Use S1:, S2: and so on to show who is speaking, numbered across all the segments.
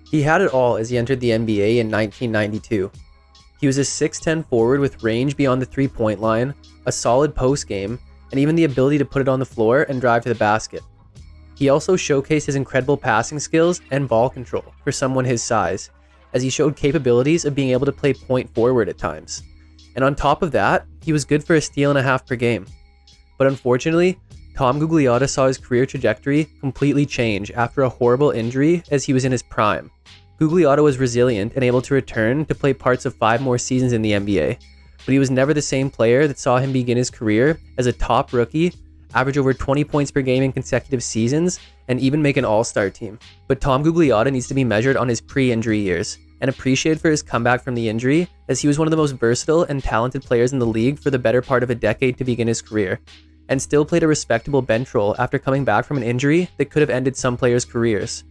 S1: He had it all as he entered the NBA in 1992. He was a 6'10 forward with range beyond the three-point line, a solid post game, and even the ability to put it on the floor and drive to the basket. He also showcased his incredible passing skills and ball control for someone his size, as he showed capabilities of being able to play point forward at times. And on top of that, he was good for a steal and a half per game. But unfortunately, Tom Gugliotta saw his career trajectory completely change after a horrible injury as he was in his prime. Gugliotta was resilient and able to return to play parts of 5 more seasons in the NBA, but he was never the same player that saw him begin his career as a top rookie, average over 20 points per game in consecutive seasons, and even make an all-star team. But Tom Gugliotta needs to be measured on his pre-injury years and appreciated for his comeback from the injury, as he was one of the most versatile and talented players in the league for the better part of a decade to begin his career, and still played a respectable bench role after coming back from an injury that could have ended some players' careers.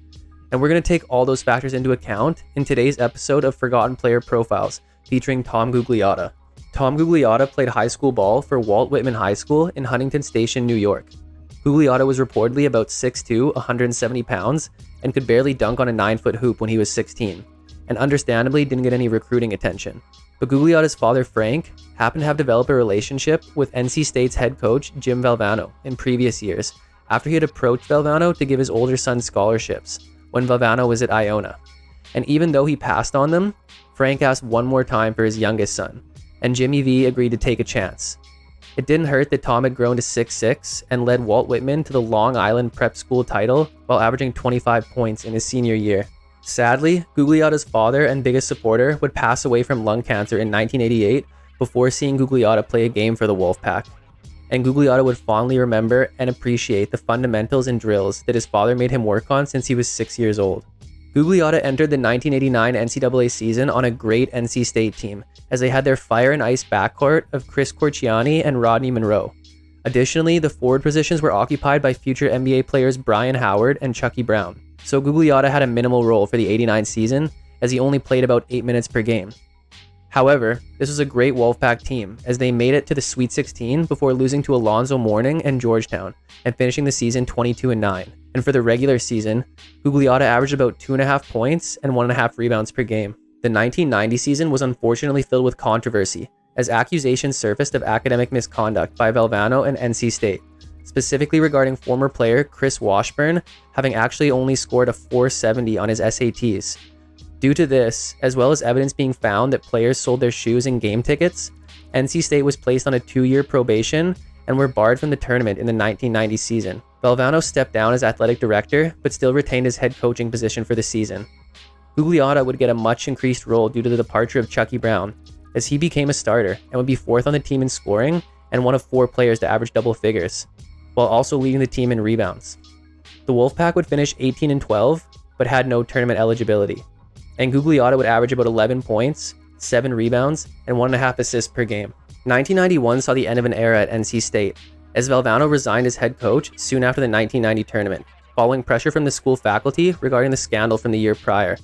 S1: And we're going to take all those factors into account in today's episode of Forgotten Player Profiles, featuring Tom Gugliotta. Tom Gugliotta played high school ball for Walt Whitman High School in Huntington Station, New York. Gugliotta was reportedly about 6'2", 170 pounds, and could barely dunk on a 9-foot hoop when he was 16, and understandably didn't get any recruiting attention. But Gugliotta's father, Frank, happened to have developed a relationship with NC State's head coach, Jim Valvano, in previous years, after he had approached Valvano to give his older son scholarships when Valvano was at Iona. And even though he passed on them, Frank asked one more time for his youngest son, and Jimmy V agreed to take a chance. It didn't hurt that Tom had grown to 6'6" and led Walt Whitman to the Long Island Prep School title while averaging 25 points in his senior year. Sadly, Gugliotta's father and biggest supporter would pass away from lung cancer in 1988 before seeing Gugliotta play a game for the Wolfpack. And Gugliotta would fondly remember and appreciate the fundamentals and drills that his father made him work on since he was 6 years old. Gugliotta entered the 1989 NCAA season on a great NC State team, as they had their fire and ice backcourt of Chris Corchiani and Rodney Monroe. Additionally, the forward positions were occupied by future NBA players Brian Howard and Chucky Brown. So Gugliotta had a minimal role for the 89 season, as he only played about 8 minutes per game. However, this was a great Wolfpack team, as they made it to the Sweet 16 before losing to Alonzo Mourning and Georgetown, and finishing the season 22-9. And for the regular season, Gugliotta averaged about 2.5 points and 1.5 rebounds per game. The 1990 season was unfortunately filled with controversy, as accusations surfaced of academic misconduct by Valvano and NC State, specifically regarding former player Chris Washburn having actually only scored a 470 on his SATs. Due to this, as well as evidence being found that players sold their shoes and game tickets, NC State was placed on a 2-year probation and were barred from the tournament in the 1990 season. Valvano stepped down as athletic director, but still retained his head coaching position for the season. Gugliotta would get a much increased role due to the departure of Chucky Brown, as he became a starter and would be 4th on the team in scoring and one of 4 players to average double figures, while also leading the team in rebounds. The Wolfpack would finish 18-12, but had no tournament eligibility, and Gugliotta would average about 11 points, 7 rebounds, and 1.5 assists per game. 1991 saw the end of an era at NC State, as Valvano resigned as head coach soon after the 1990 tournament, following pressure from the school faculty regarding the scandal from the year prior.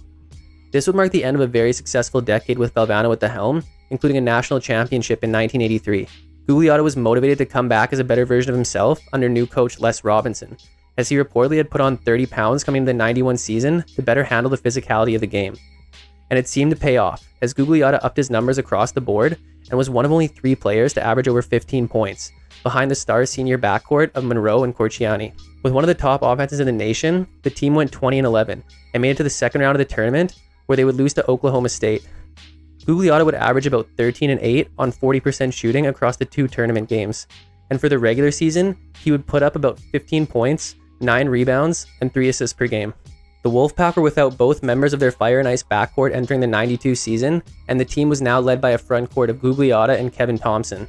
S1: This would mark the end of a very successful decade with Valvano at the helm, including a national championship in 1983. Gugliotta was motivated to come back as a better version of himself under new coach Les Robinson, as he reportedly had put on 30 pounds coming into the 91 season to better handle the physicality of the game. And it seemed to pay off, as Gugliotta upped his numbers across the board and was one of only 3 players to average over 15 points, behind the star senior backcourt of Monroe and Corchiani. With one of the top offenses in the nation, the team went 20-11 and made it to the second round of the tournament, where they would lose to Oklahoma State. Gugliotta would average about 13-8 on 40% shooting across the 2 tournament games, and for the regular season, he would put up about 15 points, 9 rebounds, and 3 assists per game. The Wolfpack were without both members of their fire and ice backcourt entering the 92 season, and the team was now led by a frontcourt of Gugliotta and Kevin Thompson.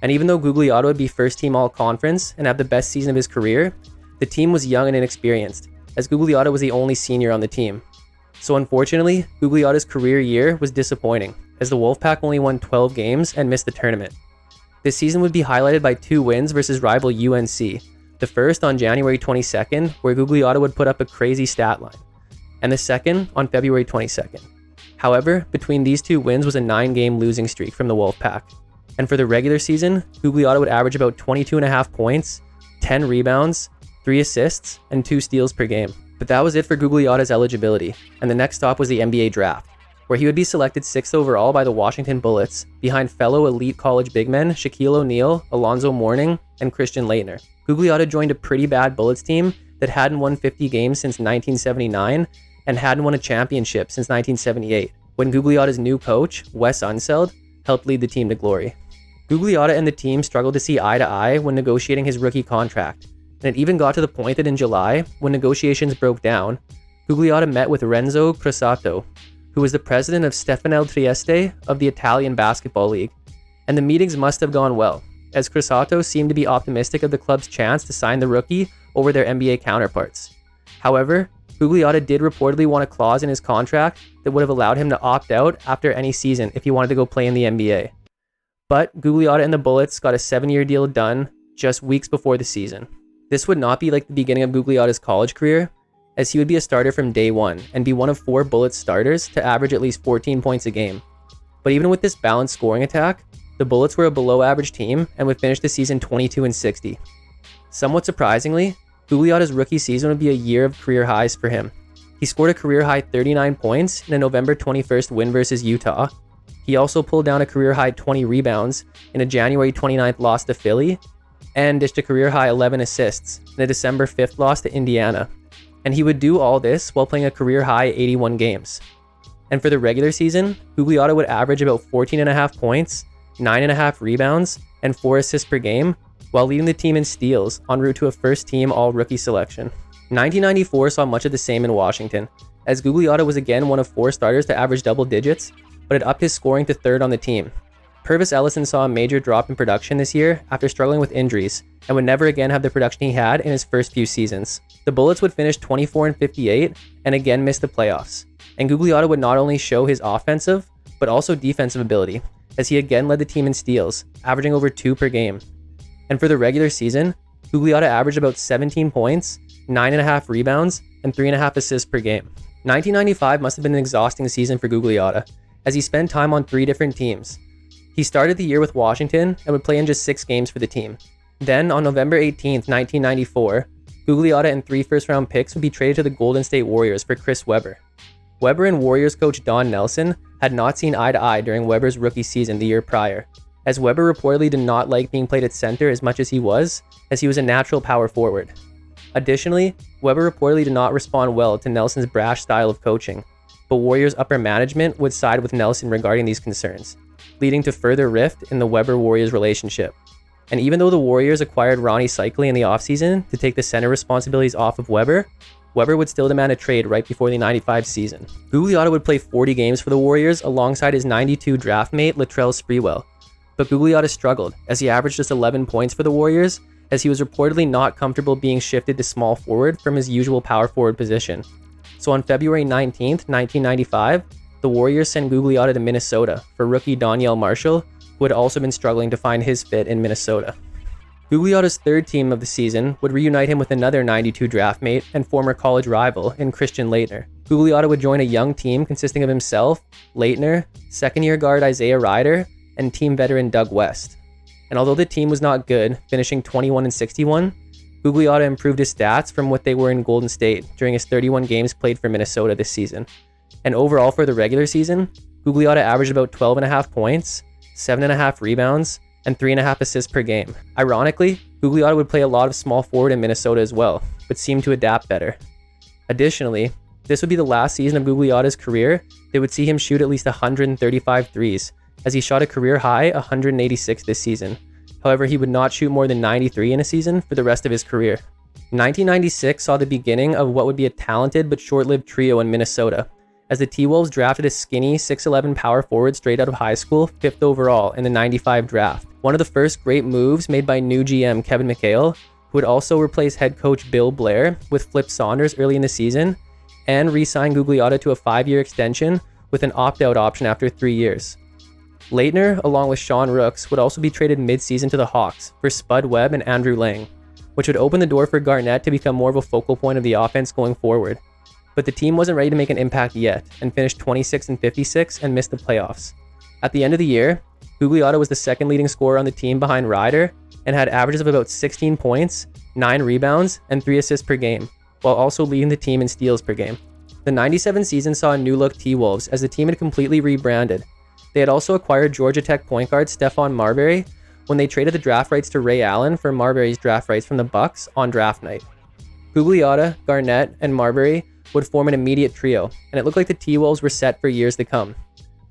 S1: And even though Gugliotta would be first team all-conference and have the best season of his career, the team was young and inexperienced, as Gugliotta was the only senior on the team. So unfortunately, Gugliotta's career year was disappointing, as the Wolfpack only won 12 games and missed the tournament. This season would be highlighted by 2 wins versus rival UNC, the first on January 22nd, where Gugliotta would put up a crazy stat line, and the second on February 22nd. However, between these 2 wins was a 9-game losing streak from the Wolfpack. And for the regular season, Gugliotta would average about 22.5 points, 10 rebounds, 3 assists, and 2 steals per game. But that was it for Gugliotta's eligibility, and the next stop was the NBA draft, where he would be selected 6th overall by the Washington Bullets, behind fellow elite college big men Shaquille O'Neal, Alonzo Mourning, and Christian Laettner. Gugliotta joined a pretty bad Bullets team that hadn't won 50 games since 1979 and hadn't won a championship since 1978, when Gugliotta's new coach, Wes Unseld, helped lead the team to glory. Gugliotta and the team struggled to see eye to eye when negotiating his rookie contract, and it even got to the point that in July, when negotiations broke down, Gugliotta met with Renzo Crossato, who was the president of Stephon Trieste of the Italian Basketball League, and the meetings must have gone well, as Crossato seemed to be optimistic of the club's chance to sign the rookie over their NBA counterparts. However, Gugliotta did reportedly want a clause in his contract that would have allowed him to opt out after any season if he wanted to go play in the NBA. But Gugliotta and the Bullets got a 7-year deal done just weeks before the season. This would not be like the beginning of Gugliotta's college career, as he would be a starter from day one and be one of 4 Bullets starters to average at least 14 points a game. But even with this balanced scoring attack, the Bullets were a below-average team and would finish the season 22-60. Somewhat surprisingly, Gugliotta's rookie season would be a year of career highs for him. He scored a career-high 39 points in a November 21st win versus Utah. He also pulled down a career-high 20 rebounds in a January 29th loss to Philly, and dished a career-high 11 assists in a December 5th loss to Indiana. And he would do all this while playing a career-high 81 games. And for the regular season, Gugliotta would average about 14.5 points, 9.5 rebounds, and 4 assists per game, while leading the team in steals en route to a first-team all-rookie selection. 1994 saw much of the same in Washington, as Gugliotta was again one of 4 starters to average double digits, but had upped his scoring to 3rd on the team. Purvis Ellison saw a major drop in production this year after struggling with injuries, and would never again have the production he had in his first few seasons. The Bullets would finish 24-58 and again miss the playoffs, and Gugliotta would not only show his offensive, but also defensive ability, as he again led the team in steals, averaging over 2 per game. And for the regular season, Gugliotta averaged about 17 points, 9.5 rebounds, and 3.5 assists per game. 1995 must have been an exhausting season for Gugliotta, as he spent time on 3 different teams. He started the year with Washington and would play in just 6 games for the team. Then, on November 18, 1994, Gugliotta and 3 first-round picks would be traded to the Golden State Warriors for Chris Webber. Webber and Warriors coach Don Nelson had not seen eye to eye during Webber's rookie season the year prior, as Webber reportedly did not like being played at center as much as he was a natural power forward. Additionally, Webber reportedly did not respond well to Nelson's brash style of coaching, but Warriors upper management would side with Nelson regarding these concerns, leading to further rift in the Webber-Warriors relationship. And even though the Warriors acquired Ronnie Cycli in the offseason to take the center responsibilities off of Webber, Webber would still demand a trade right before the 95 season. Gugliotta would play 40 games for the Warriors alongside his 92 draft mate Latrell Sprewell, but Gugliotta struggled as he averaged just 11 points for the Warriors, as he was reportedly not comfortable being shifted to small forward from his usual power forward position. So on February 19th, 1995, the Warriors sent Gugliotta to Minnesota for rookie Donyell Marshall, who had also been struggling to find his fit in Minnesota. Gugliotta's 3rd team of the season would reunite him with another 92 draft mate and former college rival in Christian Laettner. Gugliotta would join a young team consisting of himself, Laettner, 2nd-year guard Isaiah Rider, and team veteran Doug West. And although the team was not good, finishing 21-61, Gugliotta improved his stats from what they were in Golden State during his 31 games played for Minnesota this season. And overall for the regular season, Gugliotta averaged about 12.5 points, 7.5 rebounds, and 3.5 assists per game. Ironically, Gugliotta would play a lot of small forward in Minnesota as well, but seemed to adapt better. Additionally, this would be the last season of Gugliotta's career that would see him shoot at least 135 threes, as he shot a career-high 186 this season. However, he would not shoot more than 93 in a season for the rest of his career. 1996 saw the beginning of what would be a talented but short-lived trio in Minnesota, as the T-Wolves drafted a skinny 6'11 power forward straight out of high school, 5th overall in the 95 draft. One of the first great moves made by new GM Kevin McHale, who would also replace head coach Bill Blair with Flip Saunders early in the season, and re-sign Gugliotta to a 5-year extension with an opt-out option after 3 years. Laettner, along with Sean Rooks, would also be traded mid-season to the Hawks for Spud Webb and Andrew Lang, which would open the door for Garnett to become more of a focal point of the offense going forward. But the team wasn't ready to make an impact yet, and finished 26-56 and missed the playoffs. At the end of the year, Gugliotta was the 2nd leading scorer on the team behind Rider, and had averages of about 16 points, 9 rebounds, and 3 assists per game, while also leading the team in steals per game. The 97 season saw a new-look T-Wolves as the team had completely rebranded. They had also acquired Georgia Tech point guard Stephon Marbury when they traded the draft rights to Ray Allen for Marbury's draft rights from the Bucks on draft night. Gugliotta, Garnett, and Marbury would form an immediate trio, and it looked like the T-Wolves were set for years to come.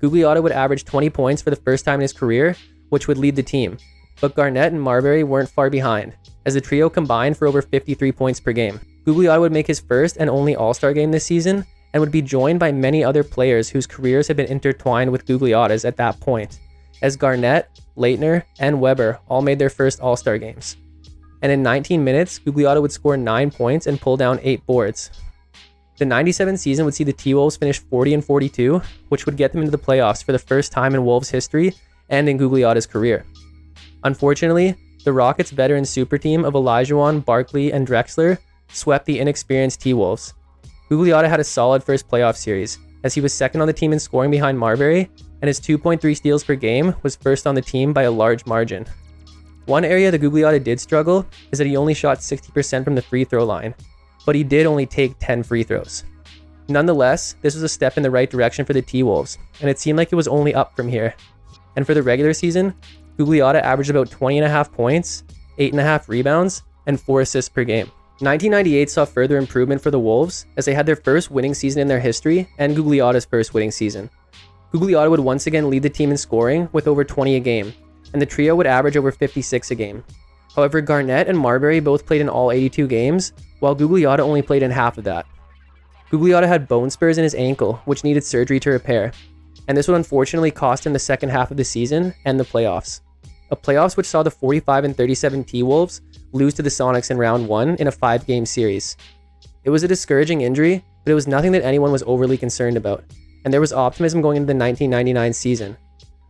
S1: Gugliotta would average 20 points for the first time in his career, which would lead the team, but Garnett and Marbury weren't far behind, as the trio combined for over 53 points per game. Gugliotta would make his first and only All-Star game this season, and would be joined by many other players whose careers had been intertwined with Gugliotta's at that point, as Garnett, Leitner, and Weber all made their first All-Star games. And in 19 minutes, Gugliotta would score 9 points and pull down 8 boards. The 97 season would see the T-Wolves finish 40-42, which would get them into the playoffs for the first time in Wolves history and in Gugliotta's career. Unfortunately, the Rockets' veteran super team of Olajuwon, Barkley, and Drexler swept the inexperienced T-Wolves. Gugliotta had a solid first playoff series, as he was second on the team in scoring behind Marbury, and his 2.3 steals per game was first on the team by a large margin. One area that Gugliotta did struggle is that he only shot 60% from the free throw line, but he did only take 10 free throws. Nonetheless, this was a step in the right direction for the T-Wolves, and it seemed like it was only up from here. And for the regular season, Gugliotta averaged about 20.5 points, 8.5 rebounds, and 4 assists per game. 1998 saw further improvement for the Wolves as they had their first winning season in their history and Gugliotta's first winning season. Gugliotta would once again lead the team in scoring with over 20 a game, and the trio would average over 56 a game. However, Garnett and Marbury both played in all 82 games, while Gugliotta only played in half of that. Gugliotta had bone spurs in his ankle, which needed surgery to repair, and this would unfortunately cost him the second half of the season and the playoffs. A playoffs which saw the 45-37 T-Wolves lose to the Sonics in round 1 in a 5-game series. It was a discouraging injury, but it was nothing that anyone was overly concerned about, and there was optimism going into the 1999 season.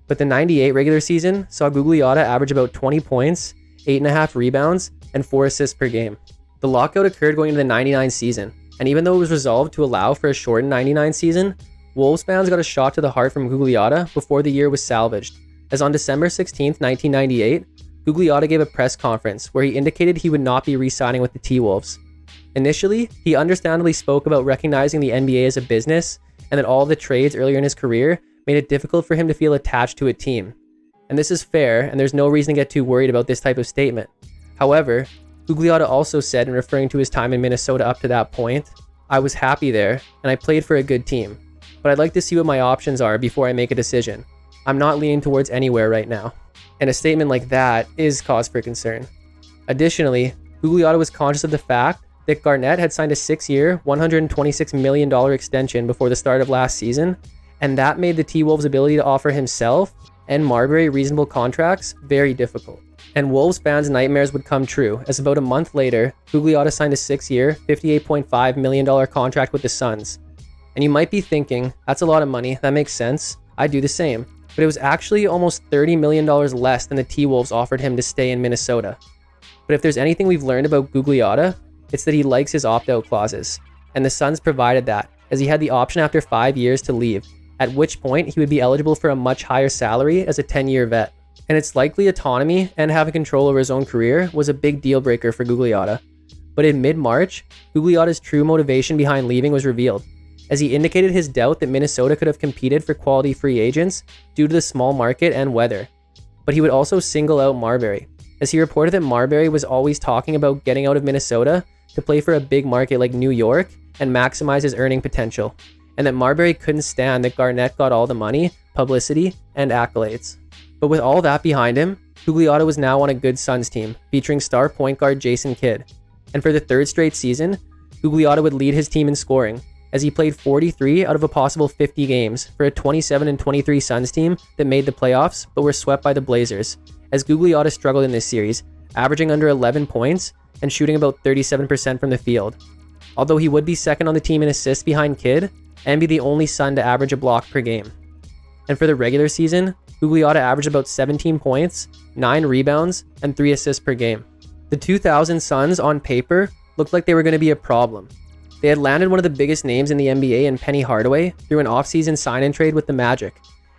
S1: But the 98 regular season saw Gugliotta average about 20 points, 8.5 rebounds, and 4 assists per game. The lockout occurred going into the 99 season, and even though it was resolved to allow for a shortened 99 season, Wolves fans got a shot to the heart from Gugliotta before the year was salvaged, as on December 16, 1998, Gugliotta gave a press conference where he indicated he would not be re-signing with the T-Wolves. Initially, he understandably spoke about recognizing the NBA as a business and that all the trades earlier in his career made it difficult for him to feel attached to a team. And this is fair, and there's no reason to get too worried about this type of statement. However, Gugliotta also said in referring to his time in Minnesota up to that point, "I was happy there, and I played for a good team, but I'd like to see what my options are before I make a decision. I'm not leaning towards anywhere right now." And a statement like that is cause for concern. Additionally, Gugliotta was conscious of the fact that Garnett had signed a 6-year, $126 million extension before the start of last season, and that made the T-Wolves' ability to offer himself and Marbury reasonable contracts very difficult. And Wolves fans' nightmares would come true, as about a month later, Gugliotta signed a 6-year, $58.5 million contract with the Suns. And you might be thinking, that's a lot of money, that makes sense, I'd do the same. But it was actually almost $30 million less than the T-Wolves offered him to stay in Minnesota. But if there's anything we've learned about Gugliotta, it's that he likes his opt-out clauses. And the Suns provided that, as he had the option after 5 years to leave, at which point he would be eligible for a much higher salary as a 10-year vet. And it's likely autonomy and having control over his own career was a big deal breaker for Gugliotta. But in mid-March, Gugliotta's true motivation behind leaving was revealed, as he indicated his doubt that Minnesota could have competed for quality free agents due to the small market and weather. But he would also single out Marbury, as he reported that Marbury was always talking about getting out of Minnesota to play for a big market like New York and maximize his earning potential, and that Marbury couldn't stand that Garnett got all the money, publicity, and accolades. But with all that behind him, Gugliotta was now on a good Suns team, featuring star point guard Jason Kidd. And for the 3rd straight season, Gugliotta would lead his team in scoring, as he played 43 out of a possible 50 games for a 27-23 Suns team that made the playoffs but were swept by the Blazers, as Gugliotta struggled in this series, averaging under 11 points and shooting about 37% from the field. Although he would be second on the team in assists behind Kidd and be the only Sun to average a block per game. And for the regular season, Gugliotta averaged about 17 points, 9 rebounds, and 3 assists per game. The 2000 Suns, on paper, looked like they were going to be a problem. They had landed one of the biggest names in the NBA in Penny Hardaway through an offseason sign-and trade with the Magic.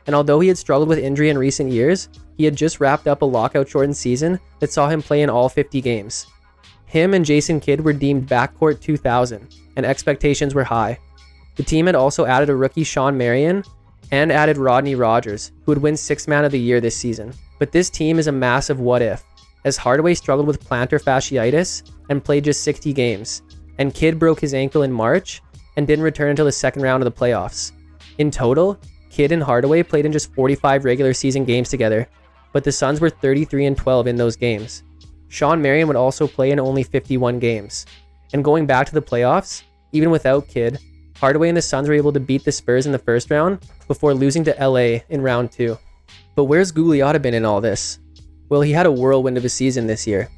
S1: And although he had struggled with injury in recent years, he had just wrapped up a lockout-shortened season that saw him play in all 50 games. Him and Jason Kidd were deemed backcourt 2000, and expectations were high. The team had also added a rookie Sean Marion and added Rodney Rogers, who would win Sixth Man of the Year this season. But this team is a massive what if, as Hardaway struggled with plantar fasciitis and played just 60 games, and Kidd broke his ankle in March and didn't return until the second round of the playoffs. In total, Kidd and Hardaway played in just 45 regular season games together, but the Suns were 33-12 in those games. Sean Marion would also play in only 51 games. And going back to the playoffs, even without Kidd, Hardaway and the Suns were able to beat the Spurs in the first round before losing to LA in round 2. But where's Gugliotta been in all this? Well, he had a whirlwind of a season this year.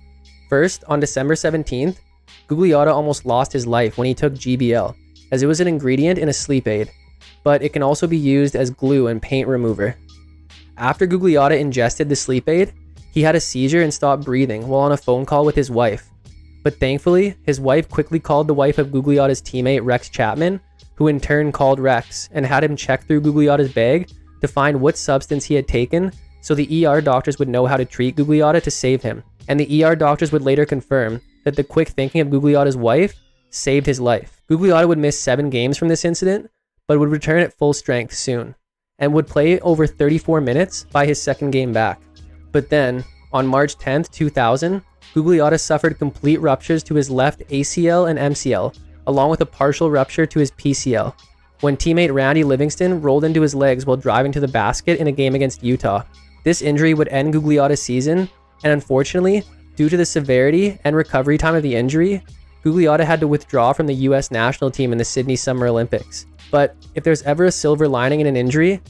S1: First, on December 17th, Gugliotta almost lost his life when he took GBL, as it was an ingredient in a sleep aid, but it can also be used as glue and paint remover. After Gugliotta ingested the sleep aid, he had a seizure and stopped breathing while on a phone call with his wife. But thankfully, his wife quickly called the wife of Gugliotta's teammate Rex Chapman, who in turn called Rex and had him check through Gugliotta's bag to find what substance he had taken so the ER doctors would know how to treat Gugliotta to save him. And the ER doctors would later confirm that the quick thinking of Gugliotta's wife saved his life. Gugliotta would miss 7 games from this incident, but would return at full strength soon, and would play over 34 minutes by his second game back. But then, on March 10th, 2000, Gugliotta suffered complete ruptures to his left ACL and MCL, along with a partial rupture to his PCL, when teammate Randy Livingston rolled into his legs while driving to the basket in a game against Utah. This injury would end Gugliotta's season, and unfortunately, due to the severity and recovery time of the injury, Gugliotta had to withdraw from the US national team in the Sydney Summer Olympics. But if there's ever a silver lining in an injury,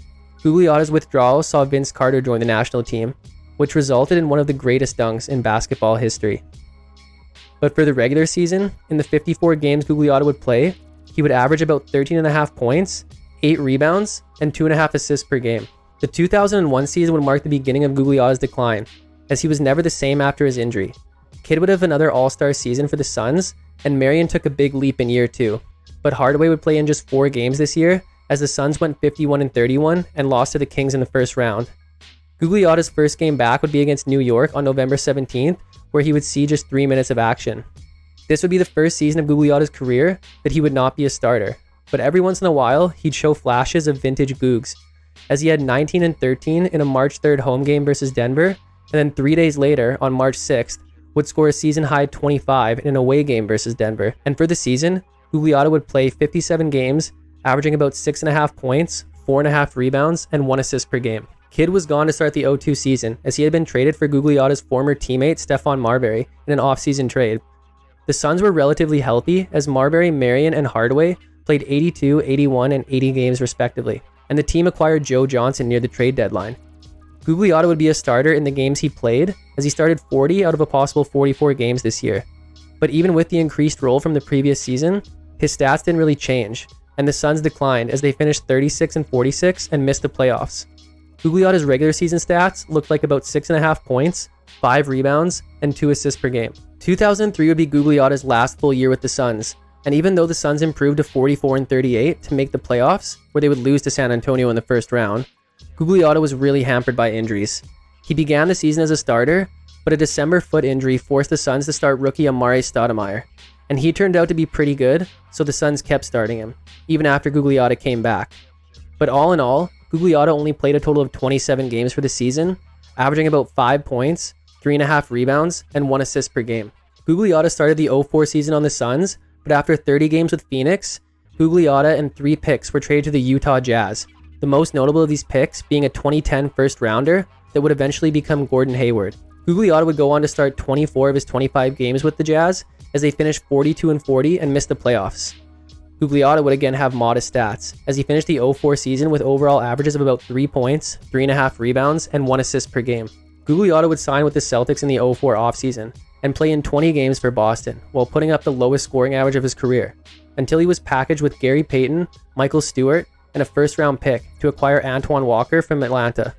S1: Gugliotta's withdrawal saw Vince Carter join the national team, which resulted in one of the greatest dunks in basketball history. But for the regular season, in the 54 games Gugliotta would play, he would average about 13.5 points, 8 rebounds, and 2.5 assists per game. The 2001 season would mark the beginning of Gugliotta's decline, as he was never the same after his injury. Kidd would have another all-star season for the Suns, and Marion took a big leap in year 2. But Hardaway would play in just 4 games this year, as the Suns went 51-31 and lost to the Kings in the first round. Gugliotta's first game back would be against New York on November 17th, where he would see just 3 minutes of action. This would be the first season of Gugliotta's career that he would not be a starter, but every once in a while, he'd show flashes of vintage Googs, as he had 19-13 in a March 3rd home game versus Denver, and then 3 days later, on March 6th, would score a season-high 25 in an away game versus Denver. And for the season, Gugliotta would play 57 games, averaging about 6.5 points, 4.5 rebounds, and 1 assist per game. Kidd was gone to start the 02 season, as he had been traded for Gugliotta's former teammate Stephon Marbury in an off-season trade. The Suns were relatively healthy, as Marbury, Marion, and Hardaway played 82, 81, and 80 games respectively, and the team acquired Joe Johnson near the trade deadline. Gugliotta would be a starter in the games he played, as he started 40 out of a possible 44 games this year. But even with the increased role from the previous season, his stats didn't really change, and the Suns declined as they finished 36-46 and missed the playoffs. Gugliotta's regular season stats looked like about 6.5 points, 5 rebounds, and 2 assists per game. 2003 would be Gugliotta's last full year with the Suns, and even though the Suns improved to 44-38 to make the playoffs, where they would lose to San Antonio in the first round, Gugliotta was really hampered by injuries. He began the season as a starter, but a December foot injury forced the Suns to start rookie Amari Stoudemire, and he turned out to be pretty good, so the Suns kept starting him, even after Gugliotta came back. But all in all, Gugliotta only played a total of 27 games for the season, averaging about 5 points, 3.5 rebounds, and 1 assist per game. Gugliotta started the 04 season on the Suns, but after 30 games with Phoenix, Gugliotta and 3 picks were traded to the Utah Jazz, the most notable of these picks being a 2010 first rounder that would eventually become Gordon Hayward. Gugliotta would go on to start 24 of his 25 games with the Jazz, as they finished 42-40 and missed the playoffs. Gugliotta would again have modest stats, as he finished the 04 season with overall averages of about 3 points, 3.5 rebounds, and 1 assist per game. Gugliotta would sign with the Celtics in the 04 offseason, and play in 20 games for Boston, while putting up the lowest scoring average of his career, until he was packaged with Gary Payton, Michael Stewart, and a first-round pick to acquire Antoine Walker from Atlanta.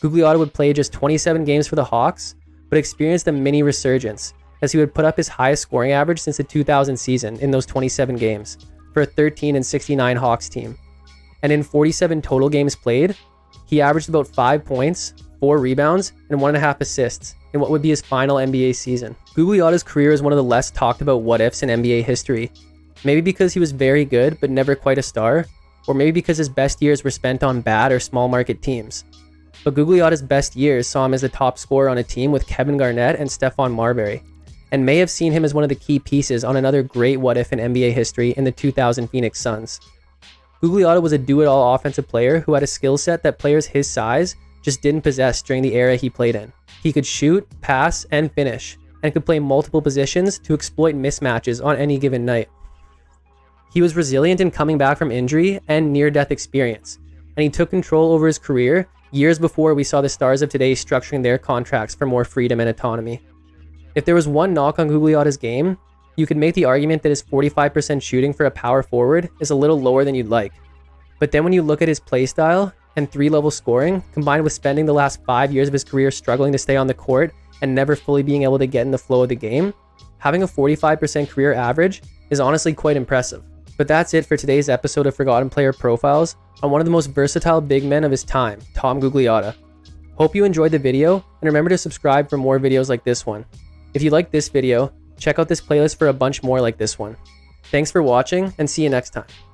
S1: Gugliotta would play just 27 games for the Hawks, but experienced a mini resurgence, as he would put up his highest scoring average since the 2000 season in those 27 games, for a 13-69 Hawks team. And in 47 total games played, he averaged about 5 points, 4 rebounds, and 1.5 assists, in what would be his final NBA season. Gugliotta's career is one of the less talked about what-ifs in NBA history. Maybe because he was very good, but never quite a star, or maybe because his best years were spent on bad or small market teams. But Gugliotta's best years saw him as the top scorer on a team with Kevin Garnett and Stephon Marbury, and may have seen him as one of the key pieces on another great what-if in NBA history in the 2000 Phoenix Suns. Gugliotta was a do-it-all offensive player who had a skill set that players his size just didn't possess during the era he played in. He could shoot, pass, and finish, and could play multiple positions to exploit mismatches on any given night. He was resilient in coming back from injury and near-death experience, and he took control over his career years before we saw the stars of today structuring their contracts for more freedom and autonomy. If there was one knock on Gugliotta's game, you could make the argument that his 45% shooting for a power forward is a little lower than you'd like. But then when you look at his playstyle and 3-level scoring, combined with spending the last 5 years of his career struggling to stay on the court and never fully being able to get in the flow of the game, having a 45% career average is honestly quite impressive. But that's it for today's episode of Forgotten Player Profiles on one of the most versatile big men of his time, Tom Gugliotta. Hope you enjoyed the video, and remember to subscribe for more videos like this one. If you liked this video, check out this playlist for a bunch more like this one. Thanks for watching, and see you next time.